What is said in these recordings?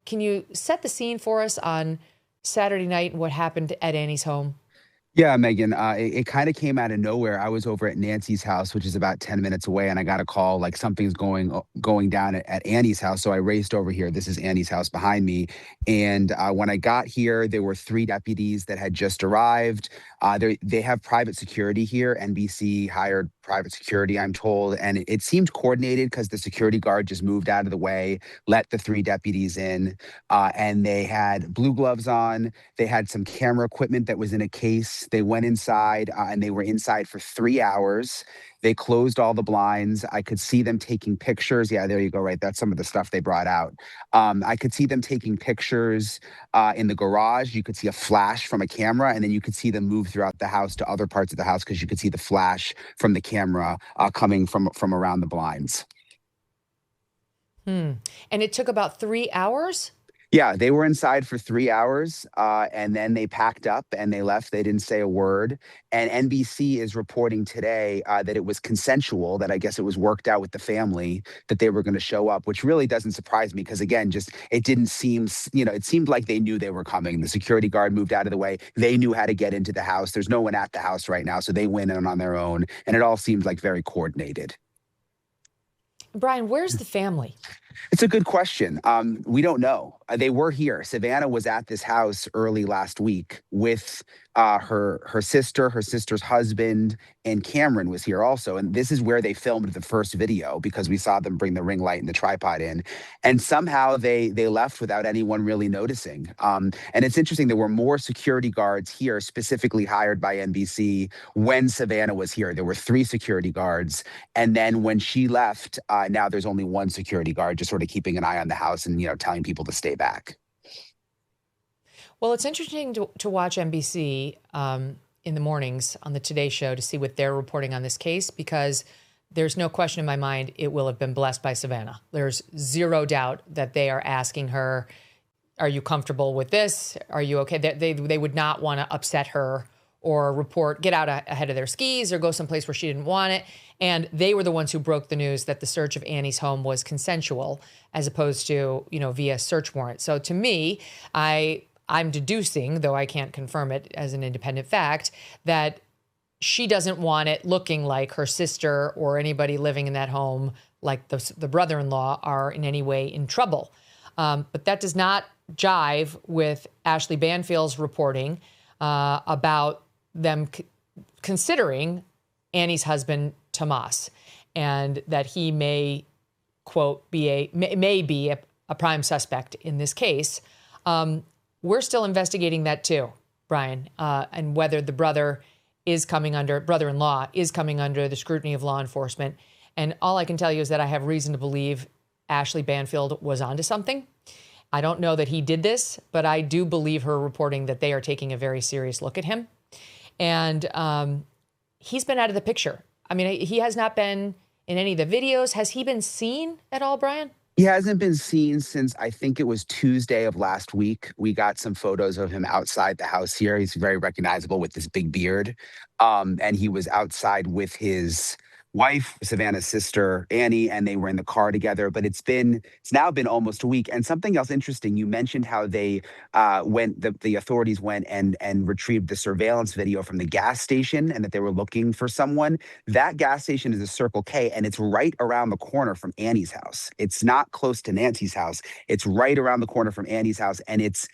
can you set the scene for us on Saturday night and what happened at Annie's home? Yeah, Megan, it kind of came out of nowhere. I was over at Nancy's house, which is about 10 minutes away, and I got a call like something's going down at Annie's house. So I raced over here. This is Annie's house behind me. And when I got here, there were three deputies that had just arrived. They have private security here. NBC hired private security, I'm told, and it seemed coordinated because the security guard just moved out of the way, let the three deputies in, and they had blue gloves on. They had some camera equipment that was in a case. They went inside and they were inside for 3 hours. They closed all the blinds. I could see them taking pictures. Yeah, there you go. Right. That's some of the stuff they brought out. I could see them taking pictures in the garage. You could see a flash from a camera, and then you could see them move throughout the house to other parts of the house because you could see the flash from the camera coming from around the blinds. And it took about 3 hours? Yeah, they were inside for 3 hours, and then they packed up and they left. They didn't say a word. And NBC is reporting today that it was consensual, that I guess it was worked out with the family that they were going to show up, which really doesn't surprise me because, again, just it didn't seem, it seemed like they knew they were coming. The security guard moved out of the way. They knew how to get into the house. There's no one at the house right now, so they went in on their own, and it all seemed like very coordinated. Brian, where's the family? It's a good question. We don't know. They were here. Savannah was at this house early last week with her sister, her sister's husband, and Cameron was here also. And this is where they filmed the first video because we saw them bring the ring light and the tripod in. And somehow they left without anyone really noticing. And it's interesting, there were more security guards here specifically hired by NBC when Savannah was here. There were 3 security guards. And then when she left, now there's only 1 security guard just sort of keeping an eye on the house and, telling people to stay back. Well, it's interesting to watch NBC in the mornings on the Today Show to see what they're reporting on this case, because there's no question in my mind it will have been blessed by Savannah. There's zero doubt that they are asking her, are you comfortable with this? Are you okay? They would not want to upset her or report, get out ahead of their skis or go someplace where she didn't want it. And they were the ones who broke the news that the search of Annie's home was consensual as opposed to, via search warrant. So to me, I'm deducing, though I can't confirm it as an independent fact, that she doesn't want it looking like her sister or anybody living in that home, like the brother-in-law, are in any way in trouble. But that does not jive with Ashley Banfield's reporting about them considering Annie's husband, Tomas, and that he may, quote, be a prime suspect in this case. We're still investigating that too, Brian, and whether the brother-in-law is coming under the scrutiny of law enforcement. And all I can tell you is that I have reason to believe Ashley Banfield was onto something. I don't know that he did this, but I do believe her reporting that they are taking a very serious look at him. And he's been out of the picture. I mean, he has not been in any of the videos. Has he been seen at all, Brian? He hasn't been seen since I think it was Tuesday of last week. We got some photos of him outside the house here. He's very recognizable with this big beard. And he was outside with his wife, Savannah's sister, Annie, and they were in the car together. But it's now been almost a week. And something else interesting, you mentioned how they the authorities went and retrieved the surveillance video from the gas station and that they were looking for someone. That gas station is a Circle K, and it's right around the corner from Annie's house. It's not close to Nancy's house. It's right around the corner from Annie's house. And it's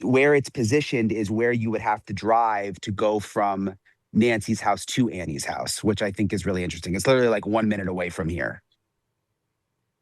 where it's positioned is where you would have to drive to go from Nancy's house to Annie's house, which I think is really interesting. It's literally like 1 minute away from here.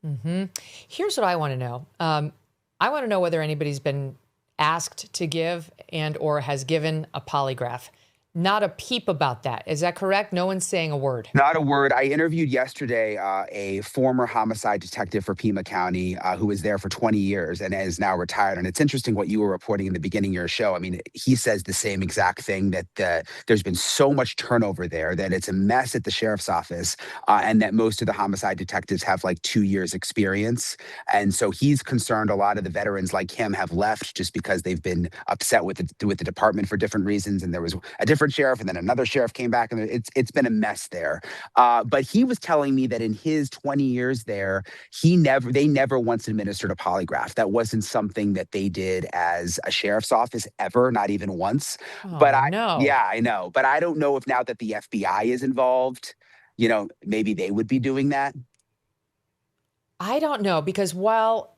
Mm-hmm. Here's what I want to know. I want to know whether anybody's been asked to give and or has given a polygraph. Not a peep about that. Is that correct? No one's saying a word. Not a word. I interviewed yesterday a former homicide detective for Pima County who was there for 20 years and is now retired. And it's interesting what you were reporting in the beginning of your show. I mean, he says the same exact thing, that there's been so much turnover there, that it's a mess at the sheriff's office, and that most of the homicide detectives have like 2 years experience. And so he's concerned a lot of the veterans like him have left just because they've been upset with the department for different reasons. And there was a different third sheriff, and then another sheriff came back, and it's been a mess there. But he was telling me that in his 20 years there, they never once administered a polygraph. That wasn't something that they did as a sheriff's office ever, not even once. But Oh, no. yeah, I know. But I don't know if now that the FBI is involved, maybe they would be doing that. I don't know, because while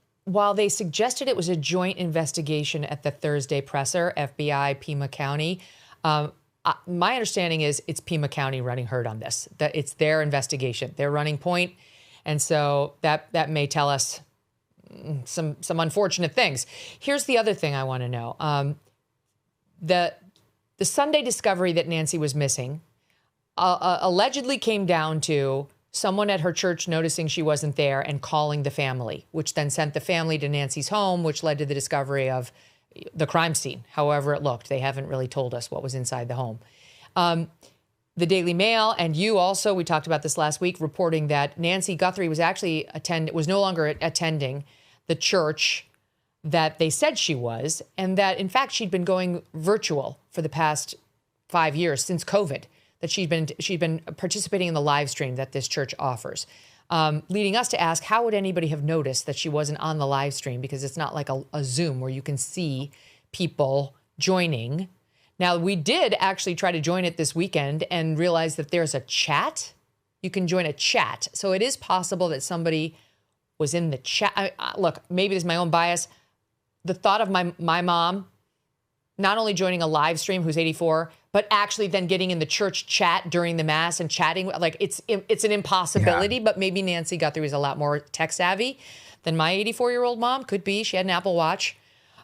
they suggested it was a joint investigation at the Thursday presser, FBI, Pima County, my understanding is it's Pima County running herd on this, that it's their investigation, they're running point. And so that may tell us some unfortunate things. Here's the other thing I want to know. The Sunday discovery that Nancy was missing allegedly came down to someone at her church noticing she wasn't there and calling the family, which then sent the family to Nancy's home, which led to the discovery of the crime scene, however it looked. They haven't really told us what was inside the home. The Daily Mail and you also, we talked about this last week, reporting that Nancy Guthrie was no longer attending the church that they said she was, and that in fact she'd been going virtual for the past 5 years since COVID. That she'd been participating in the live stream that this church offers, leading us to ask, how would anybody have noticed that she wasn't on the live stream? Because it's not like a Zoom where you can see people joining. Now, we did actually try to join it this weekend and realize that there's a chat. You can join a chat. So it is possible that somebody was in the chat. Look, maybe this is my own bias. The thought of my mom not only joining a live stream, who's 84, but actually then getting in the church chat during the mass and chatting, like it's an impossibility. Yeah. But maybe Nancy Guthrie was a lot more tech savvy than my 84-year-old mom could be. She had an Apple Watch.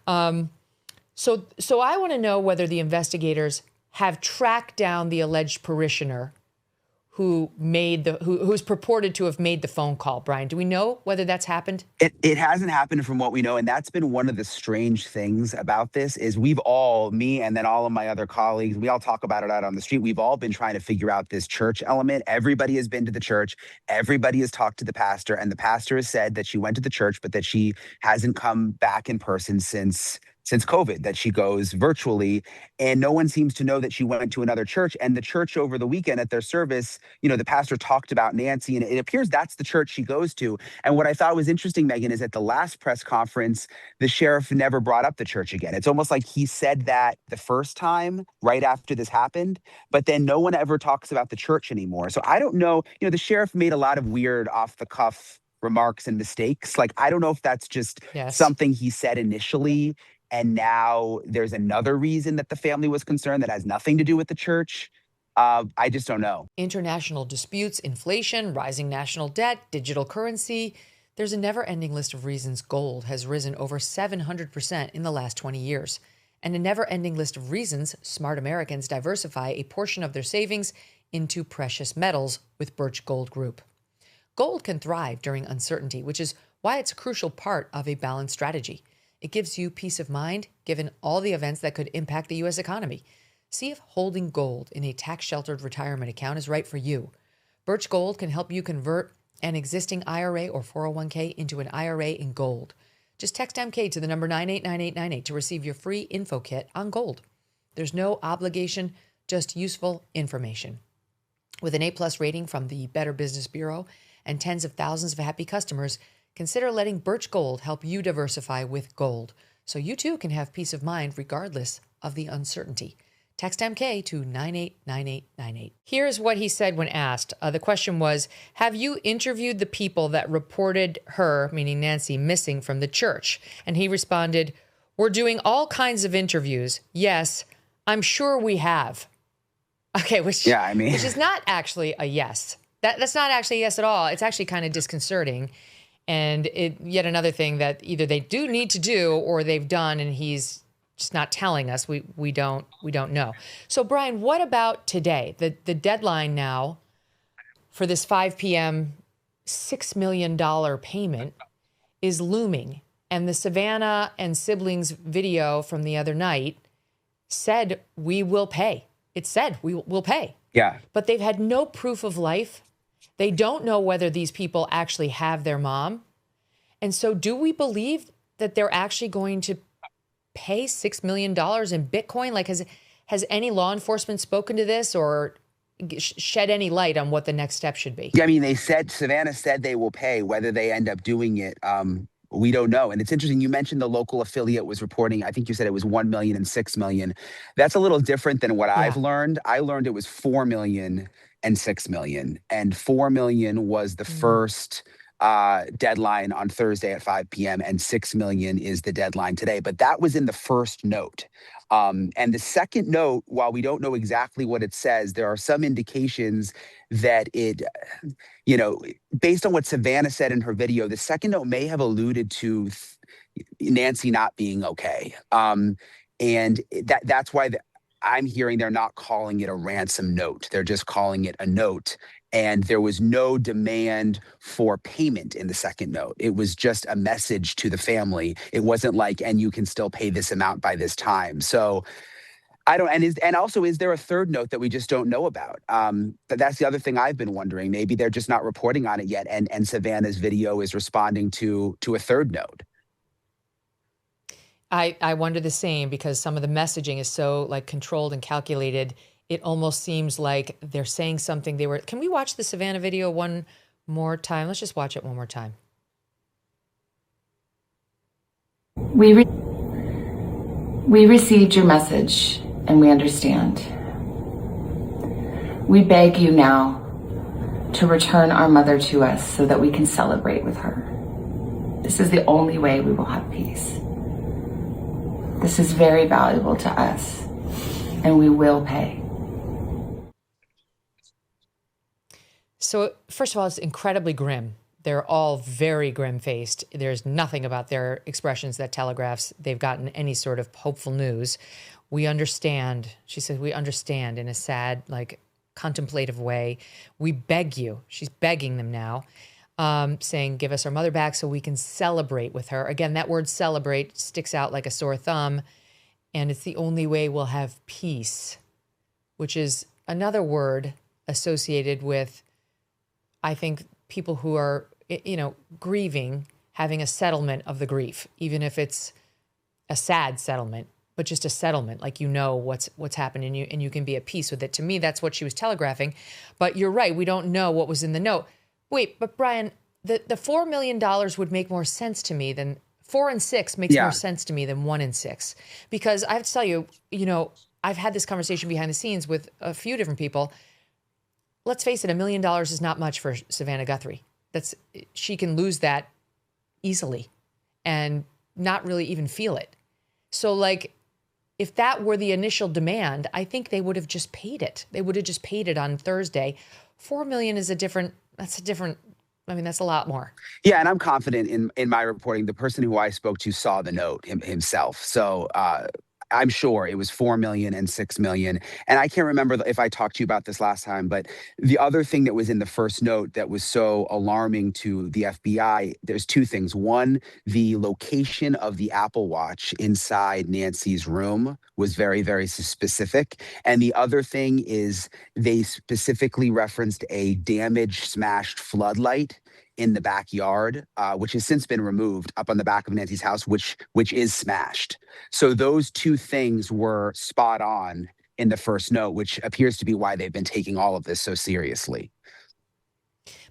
So I want to know whether the investigators have tracked down the alleged parishioner who's purported to have made the phone call. Brian, do we know whether that's happened? It hasn't happened from what we know. And that's been one of the strange things about this is we've all, me and then all of my other colleagues, we all talk about it out on the street. We've all been trying to figure out this church element. Everybody has been to the church. Everybody has talked to the pastor. And the pastor has said that she went to the church, but that she hasn't come back in person since COVID, that she goes virtually, and no one seems to know that she went to another church. And the church over the weekend at their service, the pastor talked about Nancy, and it appears that's the church she goes to. And what I thought was interesting, Megyn, is at the last press conference, the sheriff never brought up the church again. It's almost like he said that the first time right after this happened, but then no one ever talks about the church anymore. So I don't know, the sheriff made a lot of weird off the cuff remarks and mistakes. Like, I don't know if that's just something he said initially, and now there's another reason that the family was concerned that has nothing to do with the church. I just don't know. International disputes, inflation, rising national debt, digital currency. There's a never-ending list of reasons gold has risen over 700% in the last 20 years. And a never-ending list of reasons smart Americans diversify a portion of their savings into precious metals with Birch Gold Group. Gold can thrive during uncertainty, which is why it's a crucial part of a balanced strategy. It gives you peace of mind, given all the events that could impact the U.S. economy. See if holding gold in a tax-sheltered retirement account is right for you. Birch Gold can help you convert an existing IRA or 401k into an IRA in gold. Just text MK to the number 989898 to receive your free info kit on gold. There's no obligation, just useful information. With an A+ rating from the Better Business Bureau and tens of thousands of happy customers, consider letting Birch Gold help you diversify with gold, so you too can have peace of mind regardless of the uncertainty. Text MK to 989898. Here's what he said when asked. The question was, have you interviewed the people that reported her, meaning Nancy, missing from the church? And he responded, we're doing all kinds of interviews. Yes, I'm sure we have. Okay, which is not actually a yes. That's not actually a yes at all. It's actually kind of disconcerting. And yet another thing that either they do need to do or they've done and he's just not telling us. We don't know. So Brian, what about today? The deadline now for this 5 p.m. $6 million payment is looming. And the Savannah and siblings video from the other night said, we will pay. It said, we'll pay. Yeah. But they've had no proof of life. They don't know whether these people actually have their mom. And so do we believe that they're actually going to pay $6 million in Bitcoin? Like, Has any law enforcement spoken to this or shed any light on what the next step should be? Yeah, I mean, Savannah said they will pay. Whether they end up doing it, we don't know. And it's interesting. You mentioned the local affiliate was reporting. I think you said it was 1 million and 6 million. That's a little different than what I've learned. I learned it was 4 million and 6 million, and 4 million was the first deadline on Thursday at 5 p.m. and 6 million is the deadline today. But that was in the first note. And the second note, while we don't know exactly what it says, there are some indications that it, based on what Savannah said in her video, the second note may have alluded to Nancy not being okay. And that's why I'm hearing they're not calling it a ransom note. They're just calling it a note. And there was no demand for payment in the second note. It was just a message to the family. It wasn't like, and you can still pay this amount by this time. So I don't, and also, is there a third note that we just don't know about? But that's the other thing I've been wondering. Maybe they're just not reporting on it yet. And Savannah's video is responding to a third note. I wonder the same, because some of the messaging is so like controlled and calculated. It almost seems like they're saying something they were. Can we watch the Savannah video one more time? Let's just watch it one more time. We received your message and we understand. We beg you now to return our mother to us so that we can celebrate with her. This is the only way we will have peace. This is very valuable to us, and we will pay. So, first of all, it's incredibly grim. They're all very grim-faced. There's nothing about their expressions that telegraphs they've gotten any sort of hopeful news. We understand, she said, we understand, in a sad, like, contemplative way. We beg you. She's begging them now, saying, give us our mother back so we can celebrate with her. Again, that word celebrate sticks out like a sore thumb, and it's the only way we'll have peace, which is another word associated with, I think, people who are, grieving, having a settlement of the grief, even if it's a sad settlement, but just a settlement, like what's happened and you can be at peace with it. To me, that's what she was telegraphing. But you're right, we don't know what was in the note. Wait, but Brian, the $4 million would make more sense to me than 4 and 6 makes more sense to me than 1 and 6. Because I have to tell you, I've had this conversation behind the scenes with a few different people. Let's face it, $1 million is not much for Savannah Guthrie. She can lose that easily and not really even feel it. So, like, if that were the initial demand, I think they would have just paid it. They would have just paid it on Thursday. $4 million is that's a lot more. Yeah, and I'm confident in my reporting. The person who I spoke to saw the note himself. So I'm sure it was 4 million and 6 million. And I can't remember if I talked to you about this last time, but the other thing that was in the first note that was so alarming to the FBI, there's two things. One, the location of the Apple Watch inside Nancy's room was very, very specific. And the other thing is they specifically referenced a damaged, smashed floodlight in the backyard, which has since been removed up on the back of Nancy's house, which is smashed. So those two things were spot on in the first note, which appears to be why they've been taking all of this so seriously.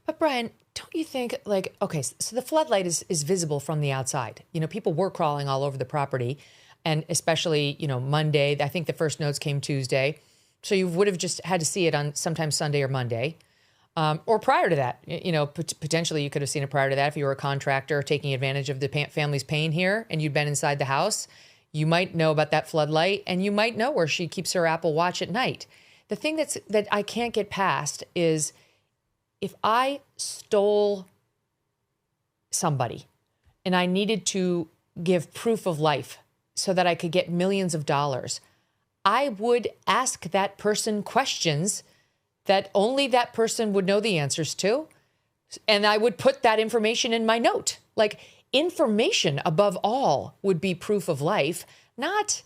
But Brian, don't you think, like, okay, so the floodlight is visible from the outside. People were crawling all over the property, and especially, Monday. I think the first notes came Tuesday. So you would have just had to see it on sometime Sunday or Monday. Or prior to that, potentially you could have seen it prior to that if you were a contractor taking advantage of the family's pain here and you'd been inside the house. You might know about that floodlight, and you might know where she keeps her Apple Watch at night. The thing that I can't get past is if I stole somebody and I needed to give proof of life so that I could get millions of dollars, I would ask that person questions that only that person would know the answers to. And I would put that information in my note. Like, information above all would be proof of life, not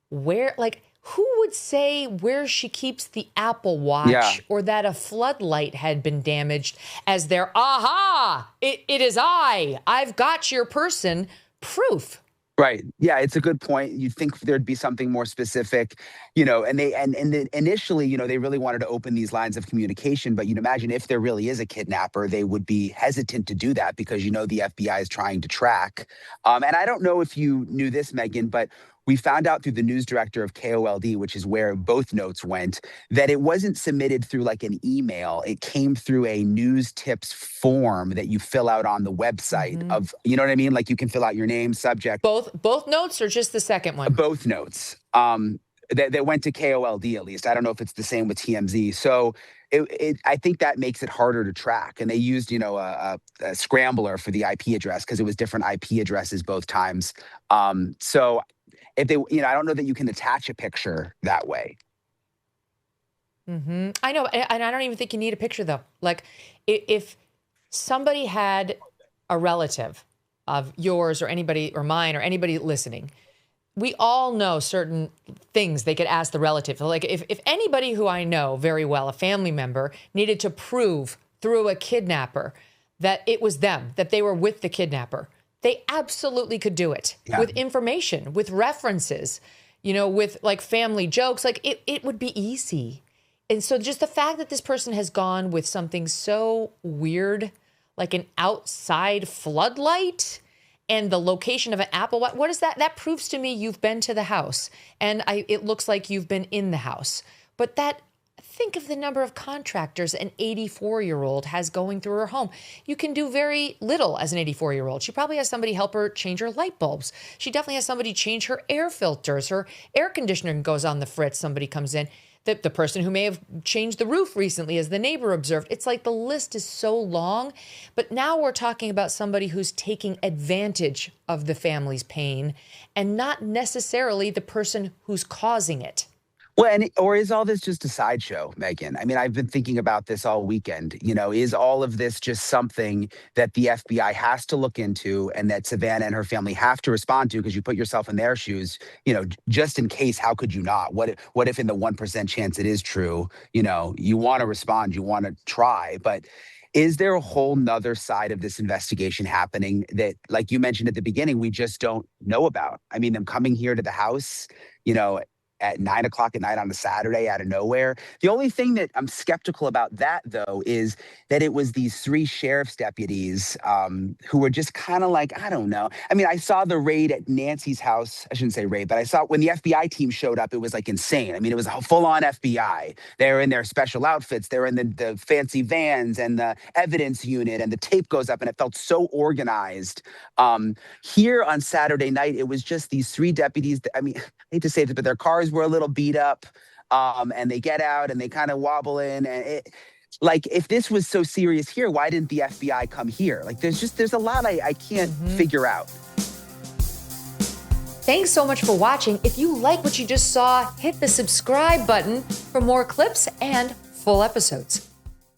where, like, who would say where she keeps the Apple Watch or that a floodlight had been damaged as their, aha, it is I've got your person proof. Right. Yeah, it's a good point. You'd think there'd be something more specific, and initially, they really wanted to open these lines of communication, but you'd imagine if there really is a kidnapper, they would be hesitant to do that because, the FBI is trying to track. And I don't know if you knew this, Megyn, but we found out through the news director of KOLD, which is where both notes went, that it wasn't submitted through like an email. It came through a news tips form that you fill out on the website of, you know what I mean? Like you can fill out your name, subject. Both notes or just the second one? Both notes. That went to KOLD at least. I don't know if it's the same with TMZ. So I think that makes it harder to track. And they used, a scrambler for the IP address because it was different IP addresses both times. So if they, I don't know that you can attach a picture that way. I know. And I don't even think you need a picture though. Like if somebody had a relative of yours or anybody or mine or anybody listening, we all know certain things they could ask the relative. Like if anybody who I know very well, a family member, needed to prove through a kidnapper that it was them, that they were with the kidnapper, they absolutely could do it with information, with references, with like family jokes. Like it would be easy. And so just the fact that this person has gone with something so weird, like an outside floodlight and the location of an apple, what is that? That proves to me you've been to the house and it looks like you've been in the house. But think of the number of contractors an 84-year-old has going through her home. You can do very little as an 84-year-old. She probably has somebody help her change her light bulbs. She definitely has somebody change her air filters. Her air conditioner goes on the fritz. Somebody comes in. The person who may have changed the roof recently, as the neighbor observed. It's like the list is so long. But now we're talking about somebody who's taking advantage of the family's pain and not necessarily the person who's causing it. Well, or is all this just a sideshow, Megyn? I mean, I've been thinking about this all weekend. Is all of this just something that the FBI has to look into and that Savannah and her family have to respond to because you put yourself in their shoes, just in case, how could you not? What if in the 1% chance it is true, you want to respond, you want to try, but is there a whole nother side of this investigation happening that, like you mentioned at the beginning, we just don't know about? I mean, them coming here to the house, at 9 o'clock at night on a Saturday out of nowhere. The only thing that I'm skeptical about that, though, is that it was these 3 sheriff's deputies who were just kind of like, I don't know. I mean, I saw the raid at Nancy's house. I shouldn't say raid, but I saw when the FBI team showed up, it was like insane. I mean, it was a full-on FBI. They were in their special outfits. They were in the fancy vans and the evidence unit, and the tape goes up, and it felt so organized. Here on Saturday night, it was just these 3 deputies. I mean, I hate to say this, but their cars were a little beat up, and they get out and they kind of wobble in. And if this was so serious here, why didn't the FBI come here? Like, there's a lot I can't figure out. Thanks so much for watching. If you like what you just saw, hit the subscribe button for more clips and full episodes.